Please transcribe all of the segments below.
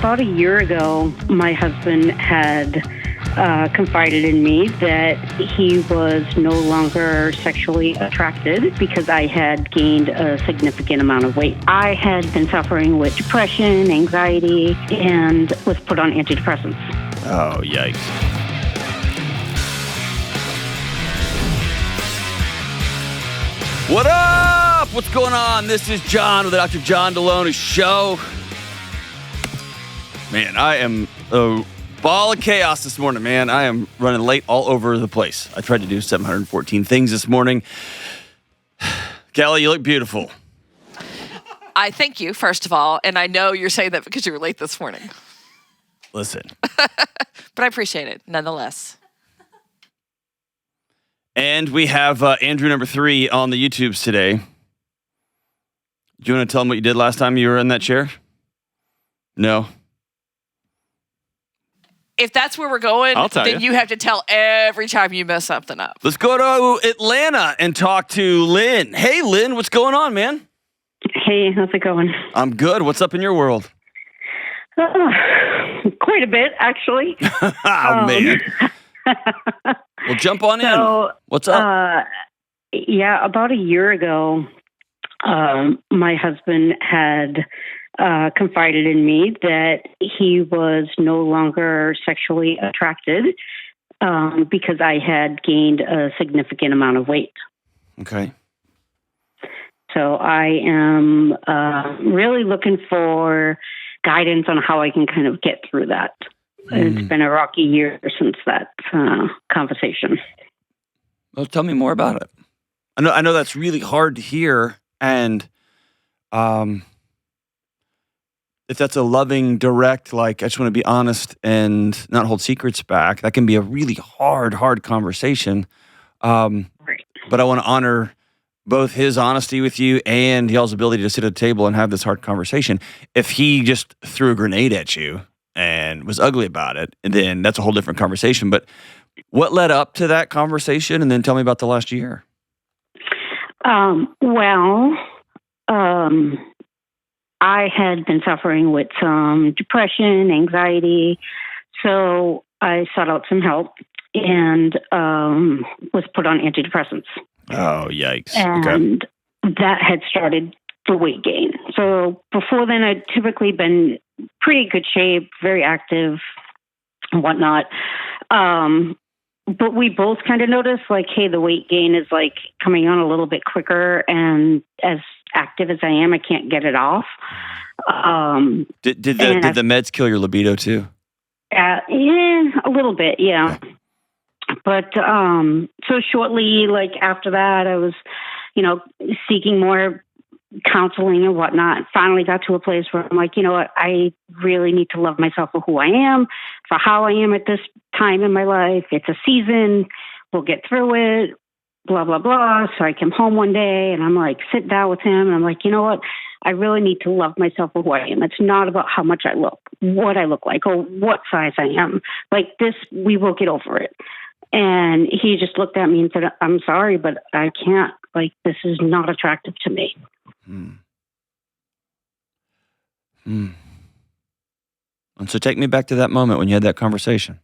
about a year ago, my husband had confided in me that he was no longer sexually attracted because I had gained a significant amount of weight. I had been suffering with depression, anxiety, and was put on antidepressants. Oh, yikes. What up? What's going on? This is John with the Dr. John Delony Show. Man, I am a ball of chaos this morning, man. I am running late all over the place. I tried to do 714 things this morning. Kelly, you look beautiful. I thank you, first of all, and I know you're saying that because you were late this morning. Listen. But I appreciate it, nonetheless. And we have Andrew number 3 on the YouTubes today. Do you want to tell him what you did last time you were in that chair? No? If that's where we're going, then you have to tell every time you mess something up. Let's go to Atlanta and talk to Lynn. Hey, Lynn, what's going on, man? Hey, how's it going? I'm good. What's up in your world? Quite a bit, actually. Man. Well, jump on in. What's up? About a year ago, my husband had confided in me that he was no longer sexually attracted because I had gained a significant amount of weight. Okay. So I am really looking for guidance on how I can kind of get through that. It's been a rocky year since that conversation. Well, tell me more about it. I know that's really hard to hear, and if that's a loving, direct, like, I just want to be honest and not hold secrets back, that can be a really hard conversation. Right. But I want to honor both his honesty with you and y'all's ability to sit at a table and have this hard conversation. If he just threw a grenade at you and was ugly about it, and then that's a whole different conversation. But what led up to that conversation? And then tell me about the last year. I had been suffering with some depression, anxiety, so I sought out some help and was put on antidepressants. Oh, yikes. And that had started the weight gain. So before then, I'd typically been pretty good shape, very active and whatnot. But we both kind of noticed, like, hey, the weight gain is like coming on a little bit quicker, and as active as I am, I can't get it off. Did the meds kill your libido too? Yeah, a little bit, yeah. But so shortly, like after that, I was, seeking more counseling and whatnot. Finally got to a place where I'm like, you know what, I really need to love myself for who I am, for how I am at this time in my life. It's a season. We'll get through it, blah, blah, blah. So I came home one day and I'm like, sit down with him. And I'm like, you know what? I really need to love myself for who I am. It's not about how much I look, what I look like, or what size I am. Like this, we will get over it. And he just looked at me and said, I'm sorry, but I can't. Like, this is not attractive to me. And so take me back to that moment when you had that conversation.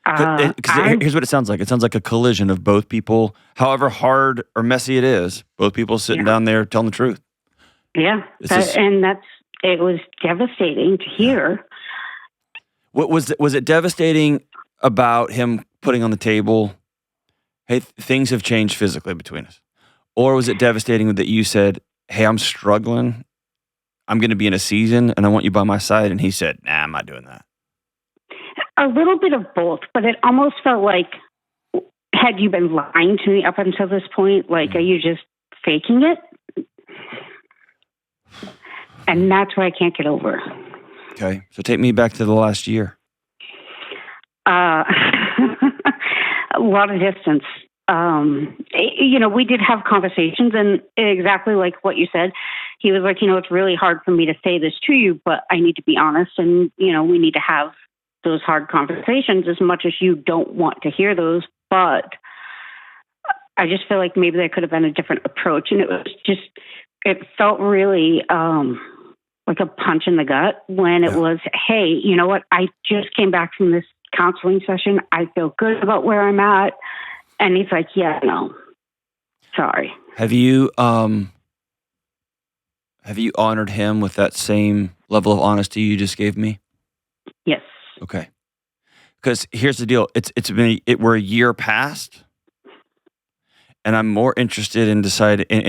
Here's what it sounds like. It sounds like a collision of both people, however hard or messy it is, both people sitting down there telling the truth. Yeah, it was devastating to hear. What was it devastating about him putting on the table, hey, things have changed physically between us? Or was it devastating that you said, hey, I'm struggling, I'm going to be in a season, and I want you by my side? And he said, nah, I'm not doing that. A little bit of both, but it almost felt like, had you been lying to me up until this point? Like, are you just faking it? And that's what I can't get over. Okay, so take me back to the last year. A lot of distance. We did have conversations, and exactly like what you said, he was like, it's really hard for me to say this to you, but I need to be honest, and, we need to have those hard conversations as much as you don't want to hear those. But I just feel like maybe there could have been a different approach. And it felt really like a punch in the gut when it was, hey, you know what? I just came back from this counseling session. I feel good about where I'm at. And he's like, yeah, no, sorry. Have you honored him with that same level of honesty you just gave me? Yes. Okay. Because here's the deal. We're a year past, and I'm more interested in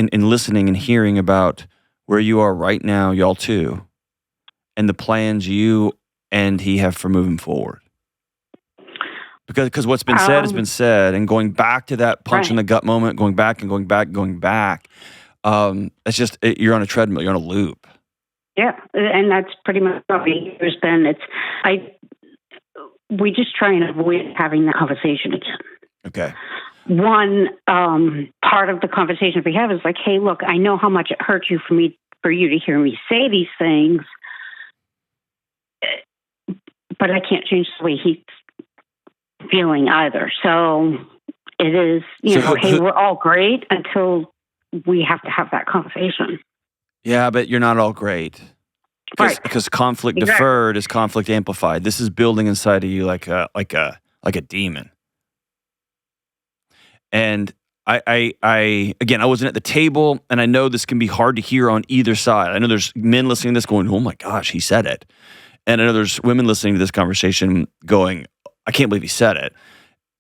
in listening and hearing about where you are right now, y'all two, and the plans you and he have for moving forward. Because what's been said has been said, and going back to that punch in the gut moment, going back and going back. It's just you're on a treadmill, you're on a loop. Yeah, and that's pretty much what it's been. We just try and avoid having the conversation again. Okay. One part of the conversation we have is like, hey, look, I know how much it hurt you for you to hear me say these things, but I can't change the way he's feeling either. So it is, hey, we're all great until we have to have that conversation. Yeah, but you're not all great. Because conflict deferred is conflict amplified. This is building inside of you like a demon. And I wasn't at the table, and I know this can be hard to hear on either side. I know there's men listening to this going, oh my gosh, he said it. And I know there's women listening to this conversation going, I can't believe he said it.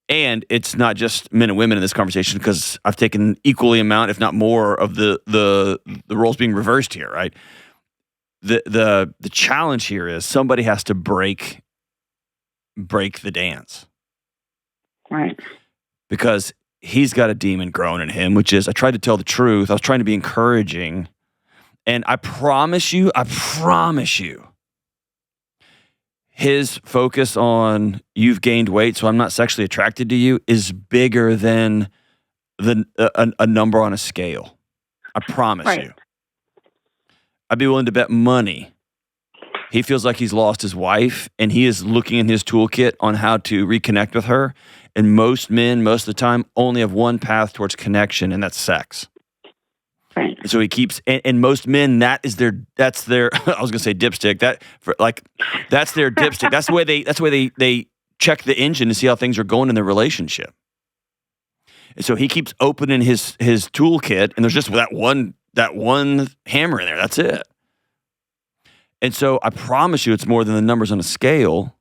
And it's not just men and women in this conversation, because I've taken equally amount, if not more, of the roles being reversed here, right? The challenge here is somebody has to break the dance. Right. Because he's got a demon growing in him, which is, I tried to tell the truth. I was trying to be encouraging. And I promise you, his focus on you've gained weight, so I'm not sexually attracted to you, is bigger than a number on a scale. I promise you. I'd be willing to bet money he feels like he's lost his wife, and he is looking in his toolkit on how to reconnect with her. And most men, most of the time, only have one path towards connection, and that's sex. Right. So he keeps, and most men, that's their. I was gonna say dipstick. That's their dipstick. That's the way they check the engine to see how things are going in their relationship. And so he keeps opening his toolkit, and there's just that one hammer in there. That's it. And so I promise you, it's more than the numbers on a scale.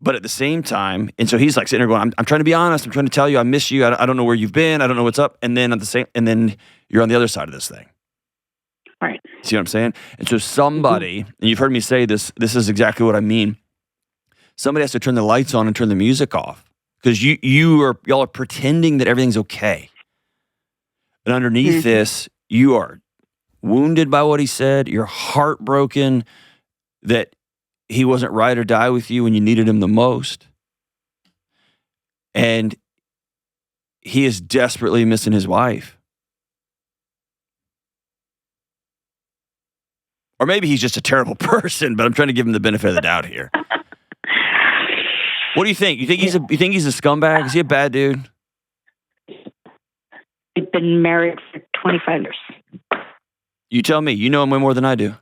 But at the same time, and so he's like sitting there going, I'm trying to be honest. I'm trying to tell you I miss you. I don't know where you've been. I don't know what's up. And then then you're on the other side of this thing. Right. See what I'm saying? And so somebody, and you've heard me say this is exactly what I mean. Somebody has to turn the lights on and turn the music off, because y'all are pretending that everything's okay. And underneath this, you are wounded by what he said. You're heartbroken that he wasn't ride or die with you when you needed him the most. And he is desperately missing his wife. Or maybe he's just a terrible person, but I'm trying to give him the benefit of the doubt here. What do you think? You think he's a scumbag? Is he a bad dude? We've been married for 25 years. You tell me. You know him way more than I do.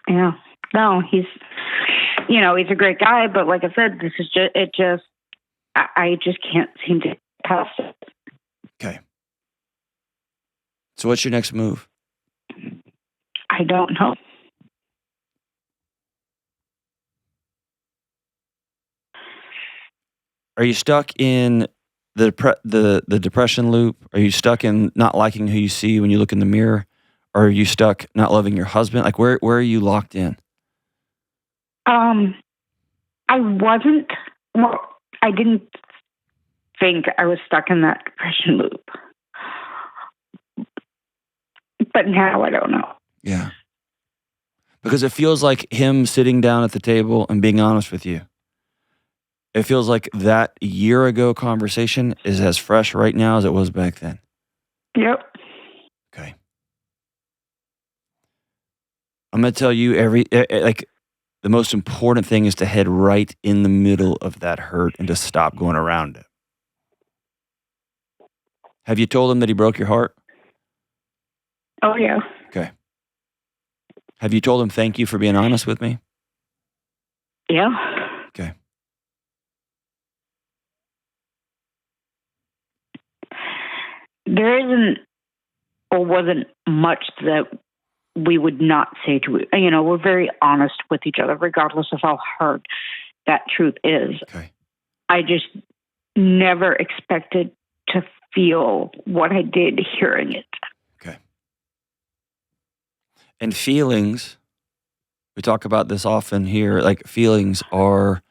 Yeah. No, he's a great guy, but like I said, this is I just can't seem to get past it. Okay. So what's your next move? I don't know. Are you stuck in the depression loop? Are you stuck in not liking who you see when you look in the mirror? Or are you stuck not loving your husband? Like where are you locked in? I wasn't. Well, I didn't think I was stuck in that depression loop, but now I don't know. Yeah, because it feels like him sitting down at the table and being honest with you. It feels like that year ago conversation is as fresh right now as it was back then. Yep. Okay. I'm going to tell you the most important thing is to head right in the middle of that hurt and to stop going around it. Have you told him that he broke your heart? Oh, yeah. Okay. Have you told him thank you for being honest with me? Yeah. Okay. There isn't or wasn't much that we would not say to, we're very honest with each other, regardless of how hard that truth is. Okay. I just never expected to feel what I did hearing it. Okay. And feelings, we talk about this often here, like feelings are,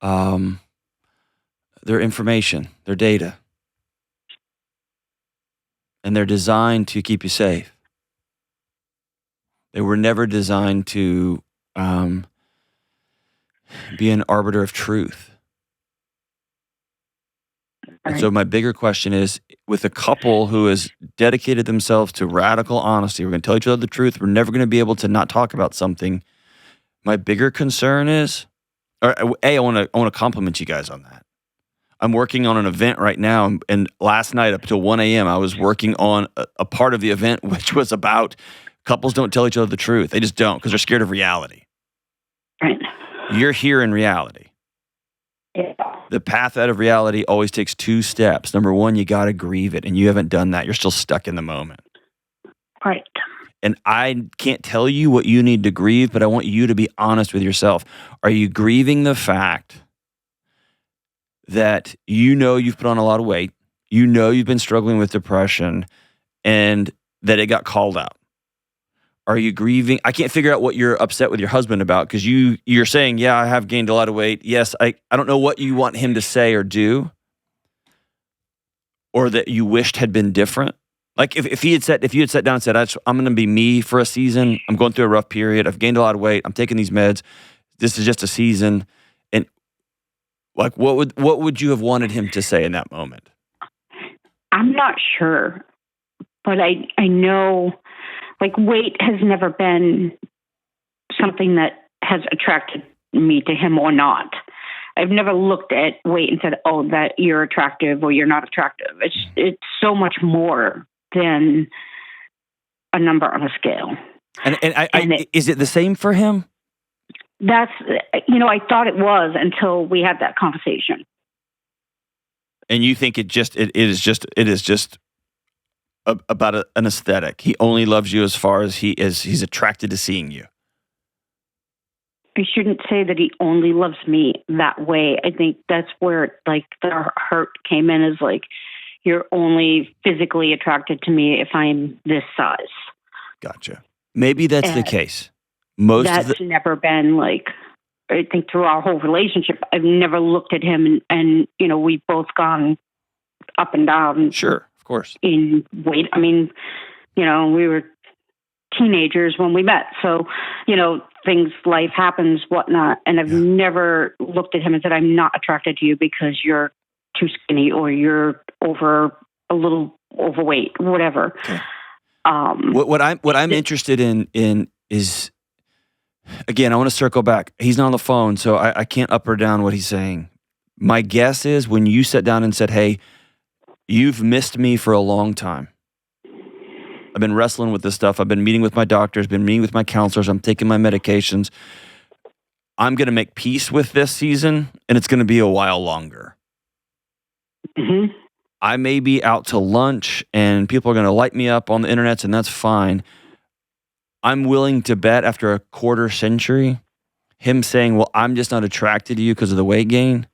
they're information, they're data. And they're designed to keep you safe. They were never designed to be an arbiter of truth. And so my bigger question is, with a couple who has dedicated themselves to radical honesty, we're going to tell each other the truth, we're never going to be able to not talk about something. My bigger concern is, I want to compliment you guys on that. I'm working on an event right now, and last night up till 1 a.m., I was working on a part of the event, which was about couples don't tell each other the truth. They just don't because they're scared of reality. Right. You're here in reality. Yeah. The path out of reality always takes 2 steps. Number 1, you got to grieve it, and you haven't done that. You're still stuck in the moment. Right. And I can't tell you what you need to grieve, but I want you to be honest with yourself. Are you grieving the fact that you've put on a lot of weight, you've been struggling with depression, and that it got called out? Are you grieving? I can't figure out what you're upset with your husband about, because you're saying, yeah, I have gained a lot of weight. Yes, I don't know what you want him to say or do, or that you wished had been different. Like if you had sat down and said, I'm going to be me for a season. I'm going through a rough period. I've gained a lot of weight. I'm taking these meds. This is just a season. And like, what would you have wanted him to say in that moment? I'm not sure, but I know, like, weight has never been something that has attracted me to him or not. I've never looked at weight and said, oh, that you're attractive or you're not attractive. It's so much more than a number on a scale. And is it the same for him? That's, I thought it was until we had that conversation. And you think it is just about an aesthetic. He only loves you as far as he's attracted to seeing you. I shouldn't say that he only loves me that way. I think that's where the hurt came in, is like, you're only physically attracted to me if I'm this size. Gotcha. Maybe that's the case. That's never been I think through our whole relationship, I've never looked at him and we've both gone up and down. Sure, of course. In weight. I mean, we were teenagers when we met. So, life happens, whatnot. And I've never looked at him and said, I'm not attracted to you because you're too skinny or you're a little overweight, whatever. Okay. What I'm interested in is, again, I want to circle back. He's not on the phone, so I can't up or down what he's saying. My guess is when you sat down and said, hey, you've missed me for a long time. I've been wrestling with this stuff. I've been meeting with my doctors, been meeting with my counselors. I'm taking my medications. I'm going to make peace with this season, and it's going to be a while longer. Mm-hmm. I may be out to lunch, and people are going to light me up on the internet, and that's fine. I'm willing to bet after a quarter century, him saying, well, I'm just not attracted to you because of the weight gain,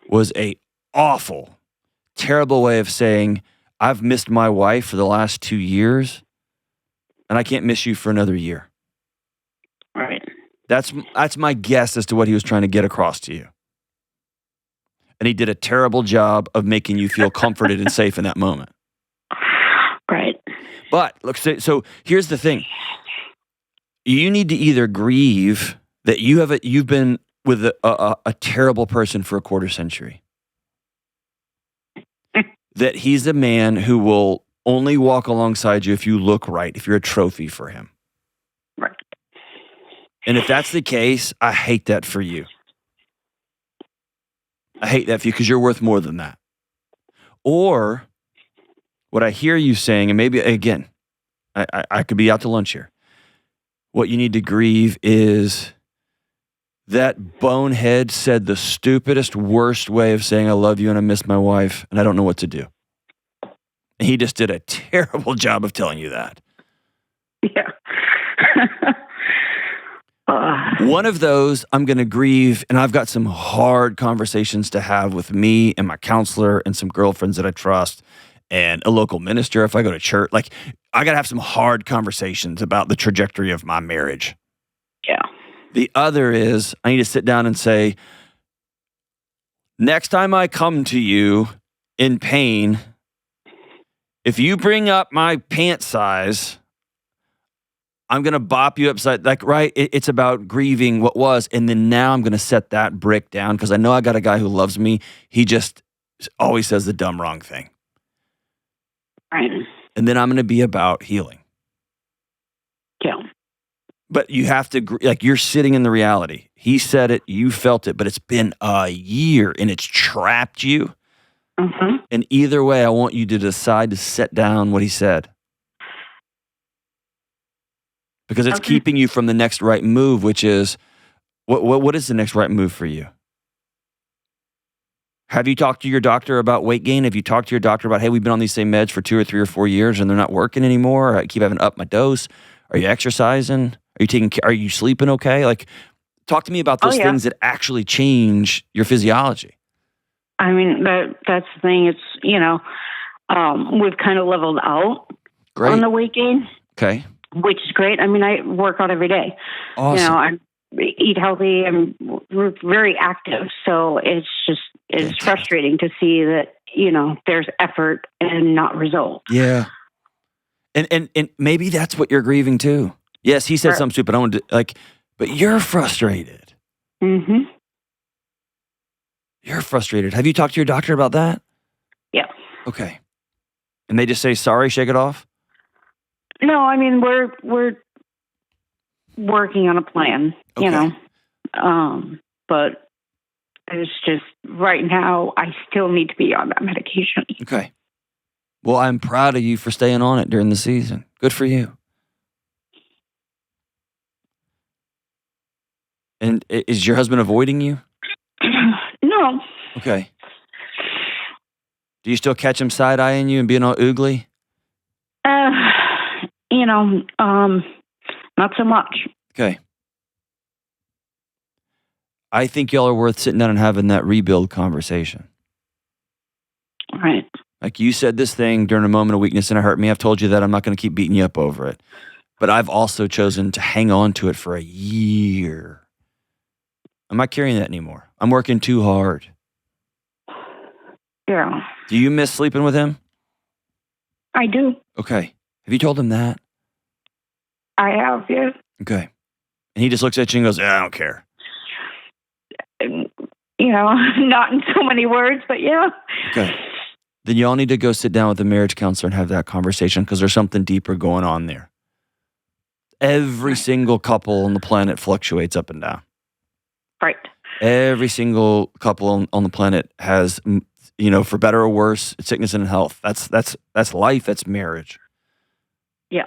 was a awful, terrible way of saying, I've missed my wife for the last 2 years, and I can't miss you for another year. Right. That's my guess as to what he was trying to get across to you. And he did a terrible job of making you feel comforted and safe in that moment. Right. But look, so here's the thing. You need to either grieve that you've been with a terrible person for a quarter century. That he's a man who will only walk alongside you if you look right, if you're a trophy for him. Right. And if that's the case, I hate that for you. I hate that for you because you're worth more than that. Or what I hear you saying, and maybe, again, I could be out to lunch here. What you need to grieve is that bonehead said the stupidest, worst way of saying I love you and I miss my wife and I don't know what to do. And he just did a terrible job of telling you that. Yeah. One of those I'm going to grieve, and I've got some hard conversations to have with me and my counselor and some girlfriends that I trust and a local minister if I go to church. Like, I got to have some hard conversations about the trajectory of my marriage. Yeah. The other is I need to sit down and say, next time I come to you in pain, if you bring up my pant size, I'm going to bop you upside, like, right? It's about grieving what was. And then now I'm going to set that brick down because I know I got a guy who loves me. He just always says the dumb, wrong thing. Right. And then I'm going to be about healing. Yeah. But you have to, like, you're sitting in the reality. He said it, you felt it, but it's been a year and it's trapped you. Mm-hmm. And either way, I want you to decide to set down what he said. Because it's keeping you from the next right move, which is, what is the next right move for you? Have you talked to your doctor about weight gain? Have you talked to your doctor about, hey, we've been on these same meds for 2 or 3 or 4 years and they're not working anymore? I keep having to up my dose. Are you exercising? Are you sleeping okay? Like, talk to me about those things that actually change your physiology. I mean, that's the thing. It's, we've kind of leveled out on the weight gain. Okay. Which is great. I mean, I work out every day. Awesome. I eat healthy. We're very active. So it's frustrating to see that, there's effort and not result. Yeah. And maybe that's what you're grieving too. Yes, he said something stupid. I want to, but you're frustrated. Mm-hmm. You're frustrated. Have you talked to your doctor about that? Yeah. Okay. And they just say, sorry, shake it off? No, I mean, we're working on a plan, but it's just right now I still need to be on that medication. Okay. Well, I'm proud of you for staying on it during the season. Good for you. And is your husband avoiding you? No. Okay. Do you still catch him side-eyeing you and being all oogly? Not so much. Okay. I think y'all are worth sitting down and having that rebuild conversation. Right. Like, you said this thing during a moment of weakness and it hurt me. I've told you that I'm not going to keep beating you up over it. But I've also chosen to hang on to it for a year. I'm not carrying that anymore. I'm working too hard. Yeah. Do you miss sleeping with him? I do. Okay. Have you told him that? I have, yeah. Okay. And he just looks at you and goes, I don't care. Not in so many words, but yeah. Okay. Then y'all need to go sit down with a marriage counselor and have that conversation because there's something deeper going on there. Every single couple on the planet fluctuates up and down. Right. Every single couple on the planet has, for better or worse, sickness and health. That's life. That's marriage. Yeah.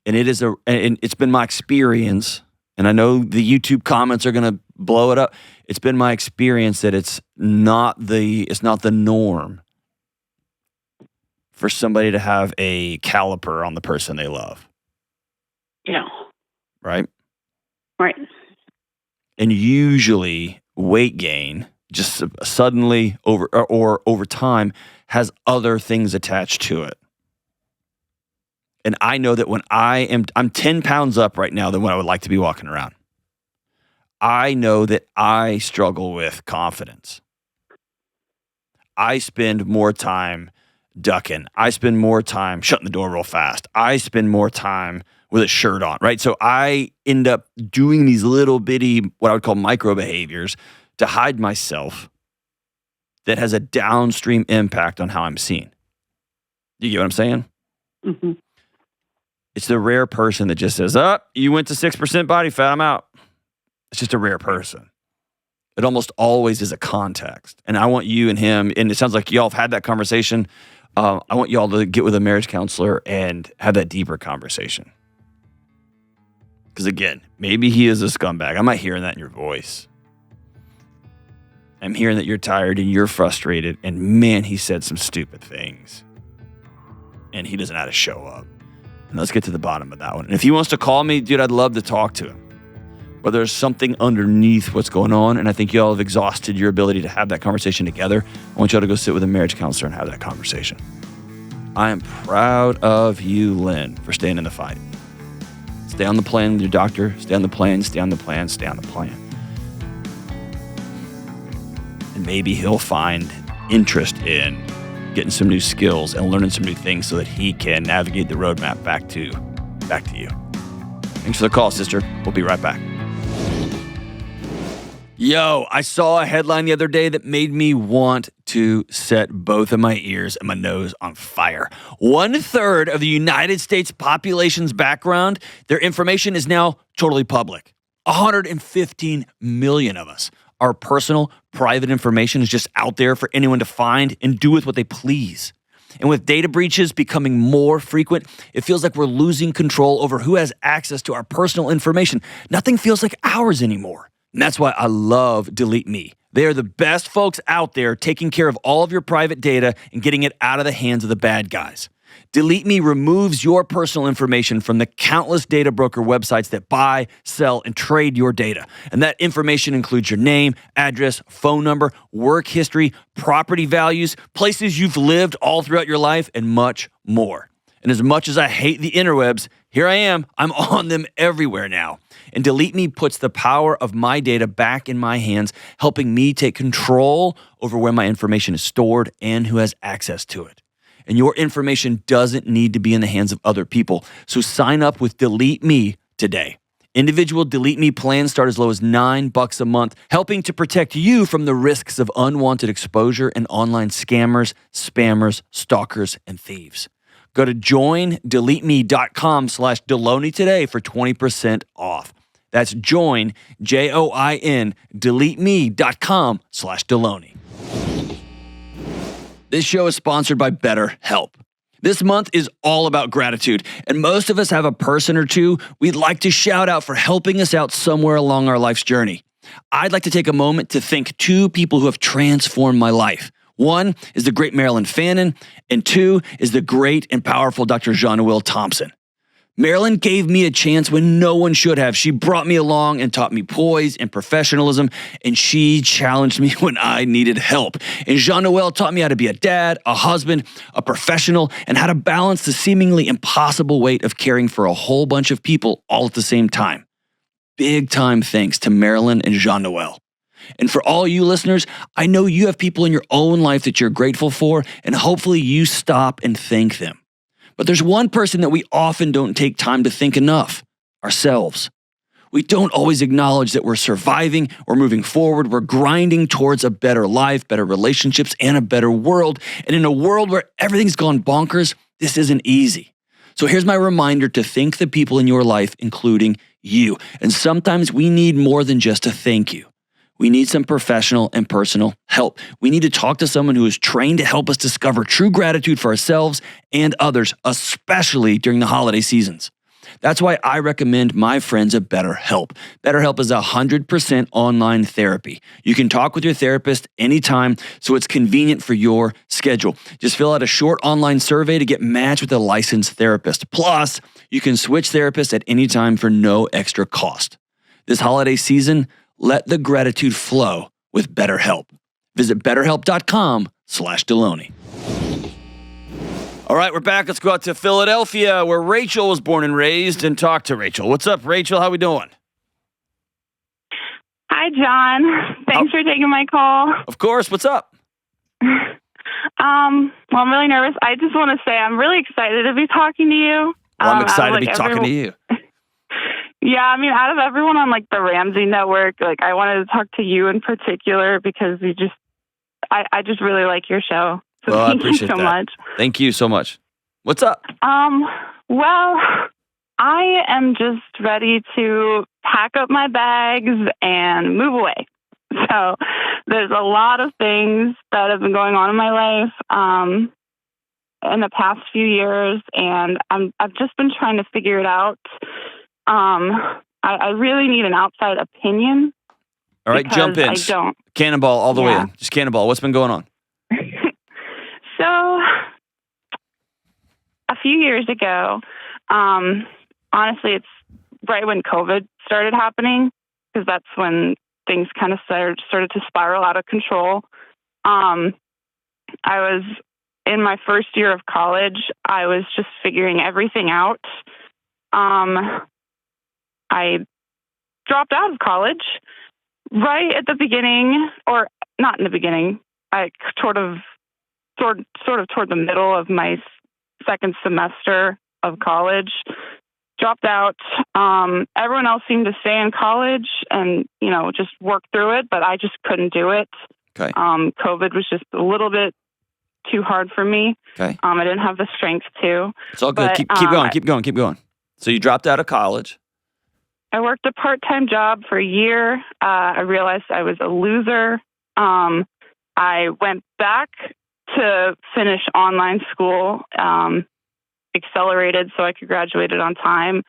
And it's been my experience, and I know the YouTube comments are going to blow it up. It's been my experience that it's not the norm for somebody to have a caliper on the person they love. Yeah. Right? Right. And usually weight gain just suddenly over time has other things attached to it. And I know that when I'm 10 pounds up right now than what I would like to be walking around. I know that I struggle with confidence. I spend more time ducking. I spend more time shutting the door real fast. I spend more time with a shirt on, right? So I end up doing these little bitty, what I would call micro behaviors to hide myself that has a downstream impact on how I'm seen. Do you get what I'm saying? Mm-hmm. It's the rare person that just says, you went to 6% body fat, I'm out. It's just a rare person. It almost always is a context. And I want you and him, and it sounds like y'all have had that conversation. I want y'all to get with a marriage counselor and have that deeper conversation. Because again, maybe he is a scumbag. I'm not hearing that in your voice. I'm hearing that you're tired and you're frustrated. And man, he said some stupid things. And he doesn't know how to show up. And let's get to the bottom of that one. And if he wants to call me, dude, I'd love to talk to him. But there's something underneath what's going on. And I think y'all have exhausted your ability to have that conversation together. I want y'all to go sit with a marriage counselor and have that conversation. I am proud of you, Lynn, for staying in the fight. Stay on the plan with your doctor. Stay on the plan, stay on the plan, stay on the plan. And maybe he'll find interest in getting some new skills and learning some new things so that he can navigate the roadmap back to you. Thanks for the call, sister. We'll be right back. Yo, I saw a headline the other day that made me want to set both of my ears and my nose on fire. 1/3 of the United States population's background, their information is now totally public. 115 million of us. Our personal, private information is just out there for anyone to find and do with what they please. And with data breaches becoming more frequent, it feels like we're losing control over who has access to our personal information. Nothing feels like ours anymore. And that's why I love DeleteMe. They are the best folks out there taking care of all of your private data and getting it out of the hands of the bad guys. DeleteMe removes your personal information from the countless data broker websites that buy, sell, and trade your data. And that information includes your name, address, phone number, work history, property values, places you've lived all throughout your life, and much more. And as much as I hate the interwebs, here I am. I'm on them everywhere now. And DeleteMe puts the power of my data back in my hands, helping me take control over where my information is stored and who has access to it. And your information doesn't need to be in the hands of other people. So sign up with DeleteMe today. Individual DeleteMe plans start as low as $9 a month, helping to protect you from the risks of unwanted exposure and online scammers, spammers, stalkers, and thieves. Go to joindeleteme.com/Delony today for 20% off. That's join, JOIN, deleteme.com/Delony. This show is sponsored by BetterHelp. This month is all about gratitude, and most of us have a person or two we'd like to shout out for helping us out somewhere along our life's journey. I'd like to take a moment to thank two people who have transformed my life. One is the great Marilyn Fannin, and two is the great and powerful Dr. Jean-Noel Thompson. Marilyn gave me a chance when no one should have. She brought me along and taught me poise and professionalism, and she challenged me when I needed help. And Jean-Noel taught me how to be a dad, a husband, a professional, and how to balance the seemingly impossible weight of caring for a whole bunch of people all at the same time. Big time thanks to Marilyn and Jean-Noel. And for all you listeners, I know you have people in your own life that you're grateful for, and hopefully you stop and thank them. But there's one person that we often don't take time to thank enough: ourselves. We don't always acknowledge that we're surviving or moving forward. We're grinding towards a better life, better relationships, and a better world. And in a world where everything's gone bonkers, this isn't easy. So here's my reminder to thank the people in your life, including you. And sometimes we need more than just a thank you. We need some professional and personal help. We need to talk to someone who is trained to help us discover true gratitude for ourselves and others, especially during the holiday seasons. That's why I recommend my friends at BetterHelp. BetterHelp is 100% online therapy. You can talk with your therapist anytime, so it's convenient for your schedule. Just fill out a short online survey to get matched with a licensed therapist. Plus, you can switch therapists at any time for no extra cost. This holiday season, let the gratitude flow with BetterHelp. Visit BetterHelp.com/Delony. All right, we're back. Let's go out to Philadelphia, where Rachel was born and raised, and talk to Rachel. What's up, Rachel? How we doing? Hi, John. Thanks for taking my call. Of course. What's up? Well, I'm really nervous. I just want to say I'm really excited to be talking to you. Well, I'm excited to be talking to you. Yeah, I mean, out of everyone on the Ramsey network, I wanted to talk to you in particular because I just really like your show. So well, I thank appreciate you so that. much. Thank you so much. What's up? Well, I am just ready to pack up my bags and move away. So there's a lot of things that have been going on in my life in the past few years, and I've just been trying to figure it out. I really need an outside opinion. All right, jump in. I don't. Cannonball all the way in. Just cannonball. What's been going on? So, a few years ago, honestly, it's right when COVID started happening, because that's when things kind of started to spiral out of control. I was in my first year of college. I was just figuring everything out. I dropped out of college right at the beginning, or not in the beginning. I sort of toward the middle of my second semester of college. Dropped out. Everyone else seemed to stay in college and, just work through it, but I just couldn't do it. Okay. COVID was just a little bit too hard for me. Okay. I didn't have the strength to. It's all good. But, Keep going. So you dropped out of college. I worked a part-time job for a year. I realized I was a loser. I went back to finish online school, accelerated so I could graduate it on time.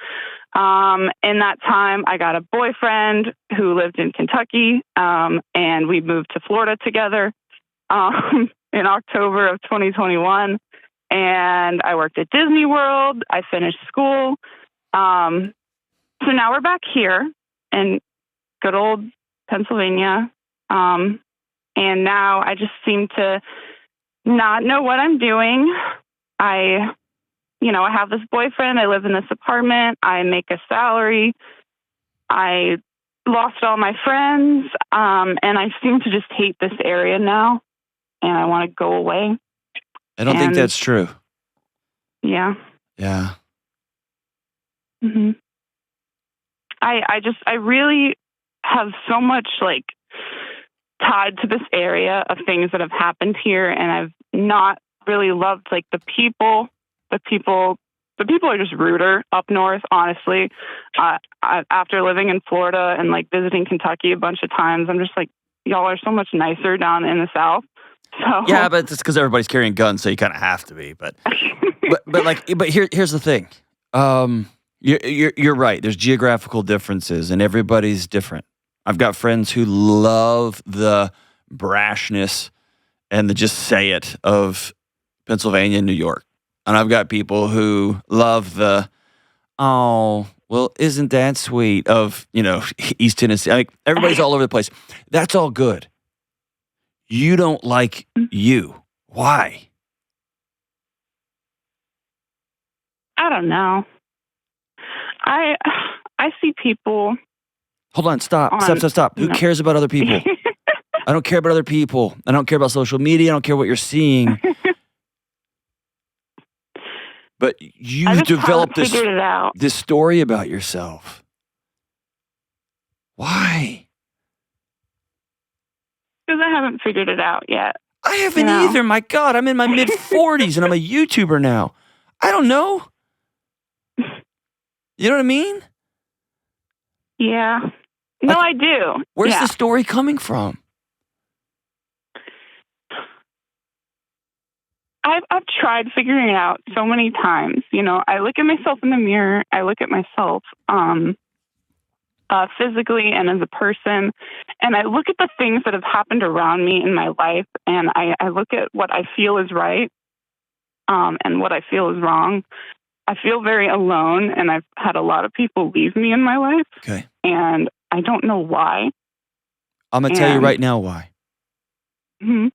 In that time, I got a boyfriend who lived in Kentucky, and we moved to Florida together in October of 2021. And I worked at Disney World. I finished school. So now we're back here in good old Pennsylvania. And now I just seem to not know what I'm doing. I have this boyfriend. I live in this apartment. I make a salary. I lost all my friends. And I seem to just hate this area now. And I want to go away. I don't think that's true. Yeah. Yeah. Mm-hmm. I really have so much tied to this area of things that have happened here, and I've not really loved the people. The people are just ruder up north, honestly. After living in Florida and visiting Kentucky a bunch of times, I'm just y'all are so much nicer down in the South. So yeah, but it's because everybody's carrying guns, so you kind of have to be. But here's the thing. You're right. There's geographical differences, and everybody's different. I've got friends who love the brashness and the just say it of Pennsylvania and New York. And I've got people who love the, oh, well, isn't that sweet of, East Tennessee. Everybody's all over the place. That's all good. You don't like you. Why? I don't know. I see people. Hold on, stop. Who No. cares about other people? I don't care about other people. I don't care about social media. I don't care what you're seeing. But you've developed this story about yourself. Why? Because I haven't figured it out yet. I haven't either. My God, I'm in my mid-40s and I'm a YouTuber now. I don't know. You know what I mean? Yeah. No, I do. Where's the story coming from? I've tried figuring it out so many times. I look at myself in the mirror. I look at myself physically and as a person, and I look at the things that have happened around me in my life, and I look at what I feel is right and what I feel is wrong. I feel very alone, and I've had a lot of people leave me in my life. Okay. And I don't know why. I'm going to tell you right now why. Mm-hmm.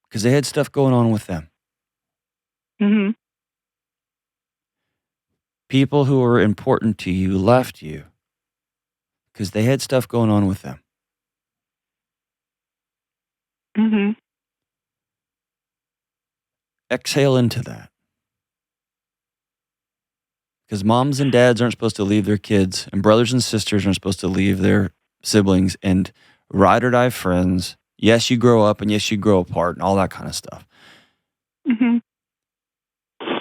Because they had stuff going on with them. Mm-hmm. People who were important to you left you because they had stuff going on with them. Mm-hmm. Exhale into that. Because moms and dads aren't supposed to leave their kids, and brothers and sisters aren't supposed to leave their siblings, and ride or die friends. Yes, you grow up, and yes, you grow apart, and all that kind of stuff. Mm-hmm.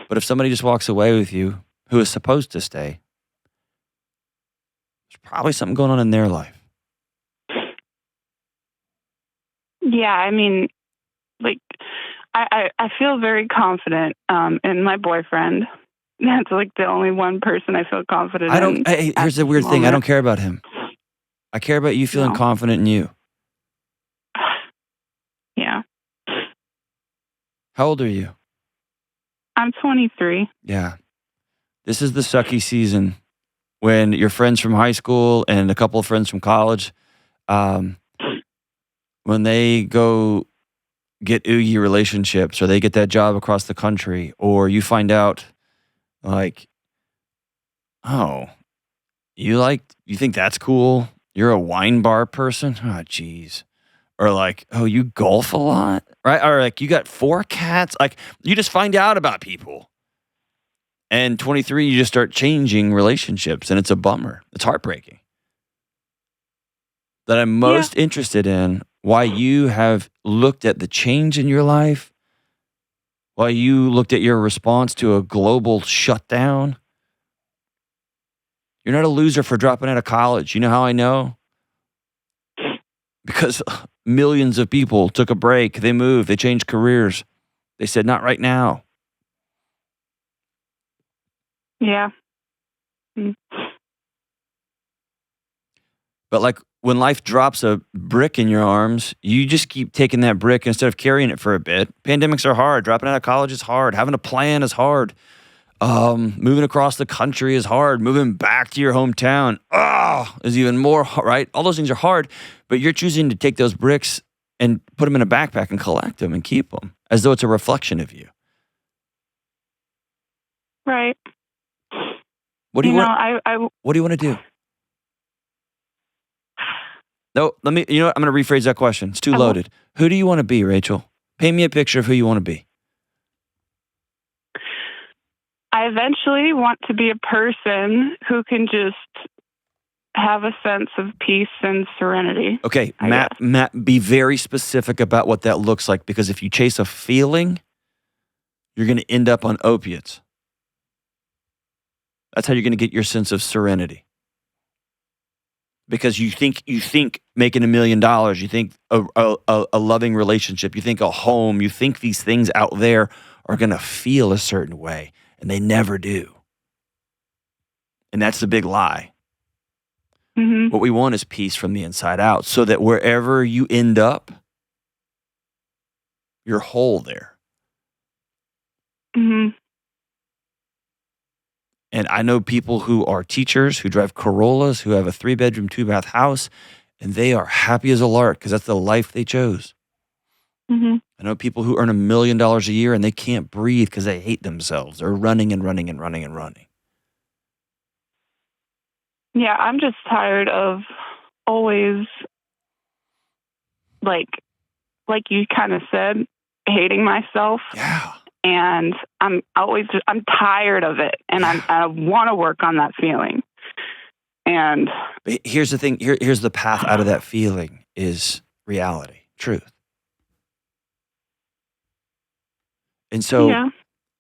But if somebody just walks away with you, who is supposed to stay, there's probably something going on in their life. Yeah, I mean, I feel very confident in my boyfriend. That's like the only one person I feel confident I don't. in. Hey, at here's the this weird thing. I don't moment. care about him. I care about you feeling No. confident in you. Yeah. How old are you? I'm 23. Yeah. This is the sucky season when your friends from high school and a couple of friends from college, when they go get oogie relationships or they get that job across the country, or you find out like, oh, you think that's cool? You're a wine bar person? Oh, geez. Or like, oh, you golf a lot? Right? Or like, you got 4 cats? Like, you just find out about people. And 23, you just start changing relationships, and it's a bummer. It's heartbreaking. That I'm most interested in why you have looked at the change in your life, why you looked at your response to a global shutdown. You're not a loser for dropping out of college. You know how I know? Because millions of people took a break. They moved. They changed careers. They said, not right now. Yeah. But like when life drops a brick in your arms, you just keep taking that brick instead of carrying it for a bit. Pandemics are hard. Dropping out of college is hard. Having a plan is hard. Moving across the country is hard. Moving back to your hometown, is even more hard, right? All those things are hard, but you're choosing to take those bricks and put them in a backpack and collect them and keep them as though it's a reflection of you. Right. What do you want? I What do you want to do? No, let me. You know what? I'm going to rephrase that question. It's too loaded. Who do you want to be, Rachel? Paint me a picture of who you want to be. I eventually want to be a person who can just have a sense of peace and serenity. Okay, Matt, be very specific about what that looks like, because if you chase a feeling, you're going to end up on opiates. That's how you're going to get your sense of serenity. Because you think making $1 million, you think a loving relationship, you think a home, you think these things out there are going to feel a certain way, and they never do. And that's the big lie. Mm-hmm. What we want is peace from the inside out, so that wherever you end up, you're whole there. Mm-hmm. And I know people who are teachers, who drive Corollas, who have a 3-bedroom, 2-bath house, and they are happy as a lark because that's the life they chose. Mm-hmm. I know people who earn $1 million a year and they can't breathe because they hate themselves. They're running and running and running and running. Yeah, I'm just tired of always, like you kind of said, hating myself. Yeah. And I'm tired of it, and I want to work on that feeling. And but here's the thing. Here's the path out of that feeling is reality, truth. And so,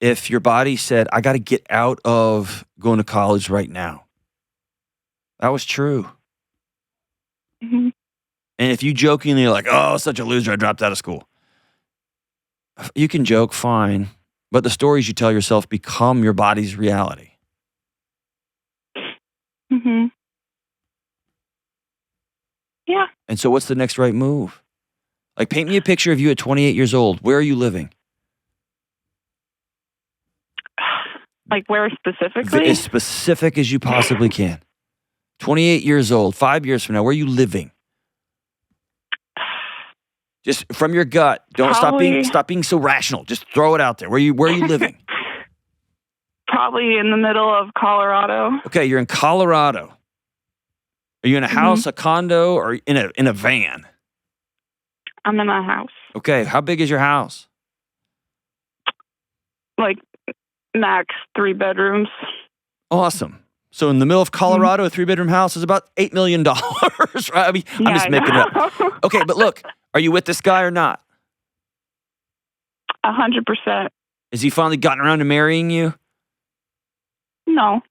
if your body said, "I got to get out of going to college right now," that was true. Mm-hmm. And if you jokingly are like, "Oh, such a loser, I dropped out of school," you can joke, fine, but the stories you tell yourself become your body's reality. Mm-hmm. Yeah. And so what's the next right move? Like, paint me a picture of you at 28 years old. Where are you living? Like, where specifically? As specific as you possibly can. 28 years old, 5 years from now, where are you living? Just from your gut. Don't stop being so rational. Just throw it out there. Where are you living? Probably in the middle of Colorado. Okay, you're in Colorado. Are you in a house, a condo, or in a van? I'm in a house. Okay, how big is your house? Like max 3 bedrooms. Awesome. So in the middle of Colorado, a 3-bedroom house is about $8 million, right? I mean, I'm just making it up. Okay, but look, are you with this guy or not? 100%. Has he finally gotten around to marrying you? No.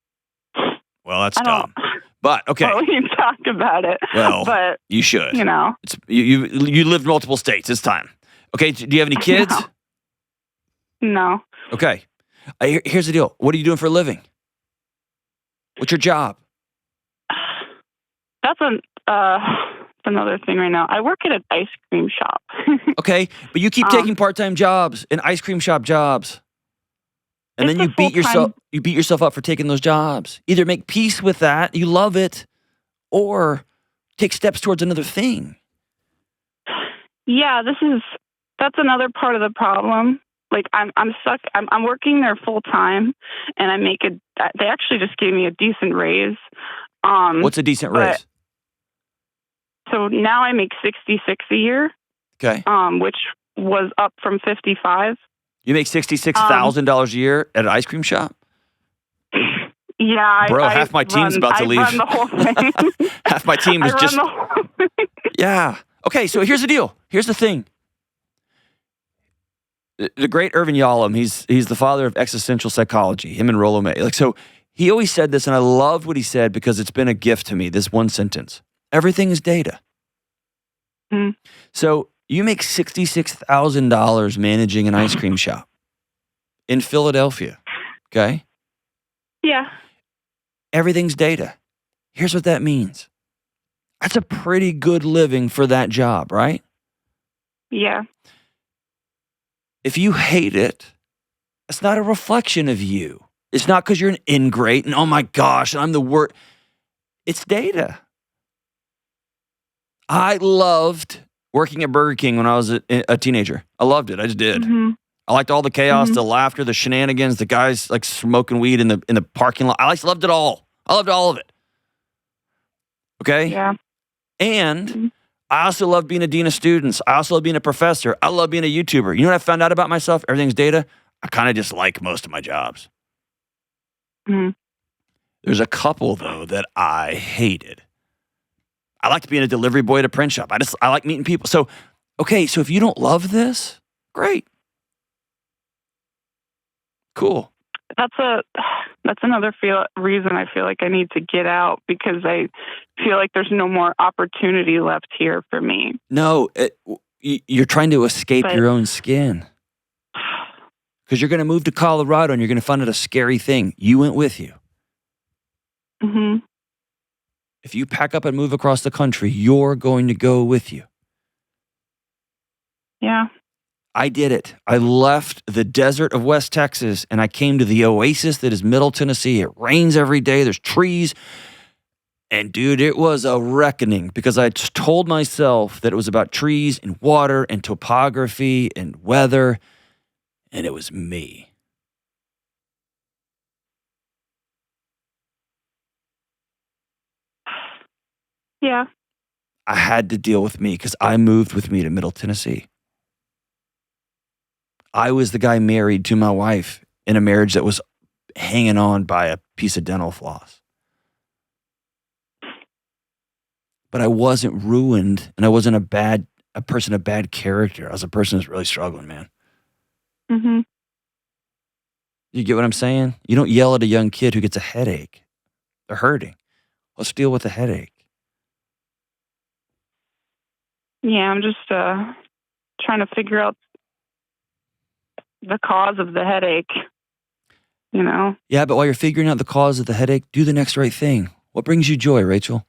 Well, that's dumb. But okay. Well, we can talk about it. Well, but you should. You know, you lived in multiple states. It's time. Okay. Do you have any kids? No. Okay. Here's the deal. What are you doing for a living? What's your job? That's another thing right now. I work at an ice cream shop. Okay, but you keep taking part-time jobs and ice cream shop jobs. And then It's you beat yourself up for taking those jobs. Either make peace with that, you love it, or take steps towards another thing. Yeah, that's another part of the problem. Like I'm stuck. I'm working there full time, and they actually just gave me a decent raise. What's a decent raise? So now I make 66 a year. Okay. Which was up from 55. You make $66,000 a year at an ice cream shop? Yeah, bro. Half my team's about to leave. I run the whole thing. Half my team is just. The whole thing. Yeah. Okay. So here's the deal. Here's the thing. The great Irvin Yalom, he's the father of existential psychology. Him and Rollo May. Like, so he always said this, and I loved what he said because it's been a gift to me. This one sentence: everything is data. Mm. So you make $66,000 managing an ice cream shop in Philadelphia. Okay. Yeah. Everything's data. Here's what that means. That's a pretty good living for that job, right? Yeah. If you hate it, it's not a reflection of you. It's not because you're an ingrate and, oh my gosh, I'm the worst. It's data. I loved working at Burger King when I was a teenager. I loved it. I just did. Mm-hmm. I liked all the chaos, the laughter, the shenanigans, the guys like smoking weed in the parking lot. I just loved it all. I loved all of it. Okay? Yeah. And I also love being a dean of students. I also love being a professor. I love being a YouTuber. You know what I found out about myself? Everything's data. I kind of just like most of my jobs. Mm-hmm. There's a couple, though, that I hated. I liked being a delivery boy at a print shop. I like meeting people. So, okay, so if you don't love this, great. Cool. That's another reason I feel like I need to get out, because I feel like there's no more opportunity left here for me. No, you're trying to escape your own skin. Because you're going to move to Colorado and you're going to find it a scary thing. You went with you. Mm-hmm. If you pack up and move across the country, you're going to go with you. Yeah. I did it. I left the desert of West Texas and I came to the oasis that is Middle Tennessee. It rains every day. There's trees. And dude, it was a reckoning because I told myself that it was about trees and water and topography and weather. And it was me. Yeah. I had to deal with me because I moved with me to Middle Tennessee. I was the guy married to my wife in a marriage that was hanging on by a piece of dental floss. But I wasn't ruined, and I wasn't a person of bad character. I was a person who's really struggling, man. Mm-hmm. You get what I'm saying? You don't yell at a young kid who gets a headache. They're hurting. Let's deal with the headache. Yeah, I'm just trying to figure out the cause of the headache, you know? Yeah, but while you're figuring out the cause of the headache, do the next right thing. What brings you joy, Rachel?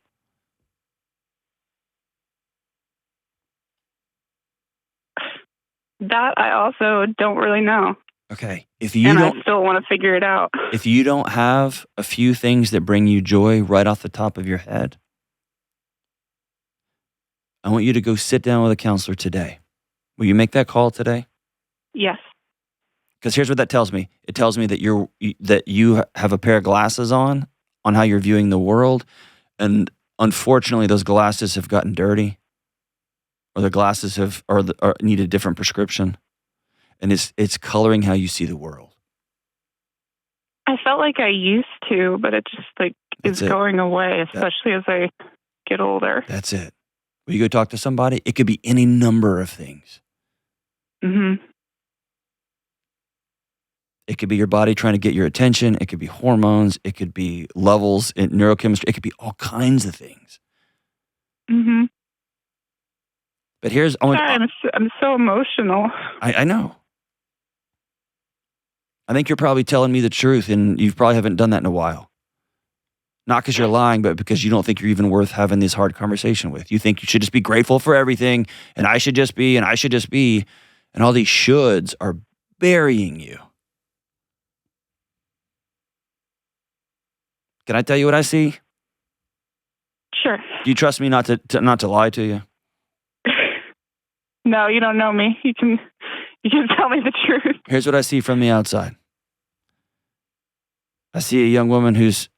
That I also don't really know. Okay. I still want to figure it out. If you don't have a few things that bring you joy right off the top of your head, I want you to go sit down with a counselor today. Will you make that call today? Yes. Because here's what that tells me. It tells me that you have a pair of glasses on how you're viewing the world, and unfortunately, those glasses have gotten dirty, or the glasses need a different prescription, and it's coloring how you see the world. I felt like I used to, but it just is going away, especially as I get older. That's it. Will you go talk to somebody? It could be any number of things. Mm-hmm. It could be your body trying to get your attention. It could be hormones. It could be levels in neurochemistry. It could be all kinds of things. Mm-hmm. But here's... I'm so emotional. I know. I think you're probably telling me the truth, and you probably haven't done that in a while. Not because you're lying, but because you don't think you're even worth having this hard conversation with. You think you should just be grateful for everything, and I should just be, and I should just be. And all these shoulds are burying you. Can I tell you what I see? Sure. Do you trust me not to lie to you? No, you don't know me. You can tell me the truth. Here's what I see from the outside. I see a young woman who's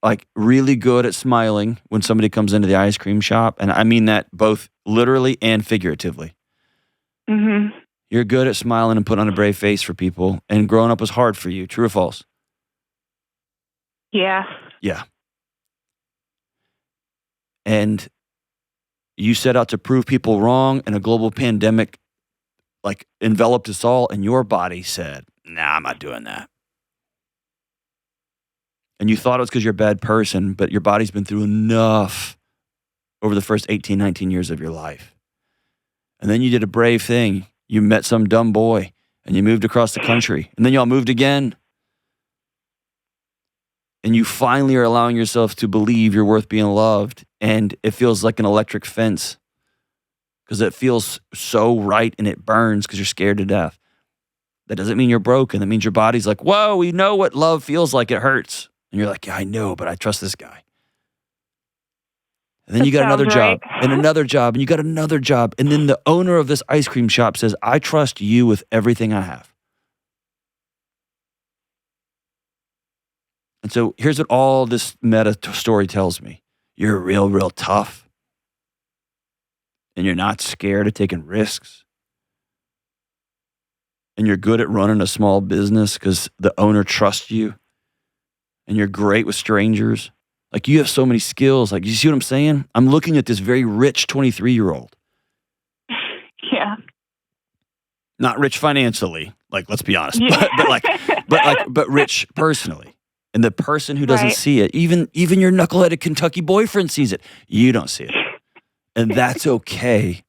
like really good at smiling when somebody comes into the ice cream shop. And I mean that both literally and figuratively. Mm-hmm. You're good at smiling and putting on a brave face for people. And growing up was hard for you. True or false? Yeah. Yeah. And you set out to prove people wrong, and a global pandemic like enveloped us all, and your body said, nah, I'm not doing that. And you thought it was because you're a bad person, but your body's been through enough over the first 18, 19 years of your life. And then you did a brave thing. You met some dumb boy, and you moved across the country, and then y'all moved again. And you finally are allowing yourself to believe you're worth being loved. And it feels like an electric fence because it feels so right and it burns because you're scared to death. That doesn't mean you're broken. That means your body's like, whoa, we know what love feels like. It hurts. And you're like, yeah, I know, but I trust this guy. And then you got another job and another job and you got another job. And then the owner of this ice cream shop says, I trust you with everything I have. And so here's what all this meta story tells me. You're real tough. And you're not scared of taking risks. And you're good at running a small business because the owner trusts you. And you're great with strangers. Like you have so many skills. Like, you see what I'm saying? I'm looking at this very rich 23-year-old. Yeah. Not rich financially. Like, let's be honest. Yeah. But rich personally. And the person who doesn't see it, even your knuckleheaded Kentucky boyfriend sees it. You don't see it. And that's okay.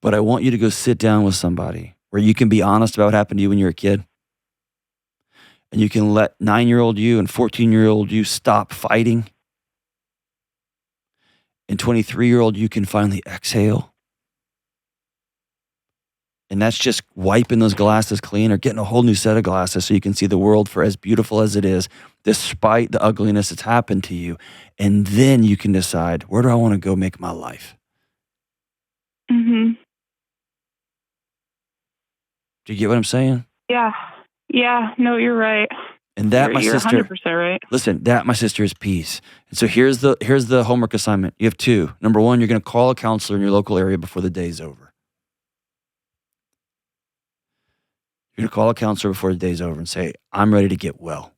But I want you to go sit down with somebody where you can be honest about what happened to you when you were a kid. And you can let 9-year-old you and 14-year-old you stop fighting. And 23-year-old you can finally exhale. And that's just wiping those glasses clean or getting a whole new set of glasses so you can see the world for as beautiful as it is, despite the ugliness that's happened to you. And then you can decide, where do I want to go make my life? Mm-hmm. Do you get what I'm saying? Yeah. Yeah. No, you're right. And that, my you're sister, 100% right. Listen, that, my sister, is peace. And so here's the homework assignment. You have two. Number one, you're going to call a counselor in your local area before the day's over. You're going to call a counselor before the day's over and say, I'm ready to get well.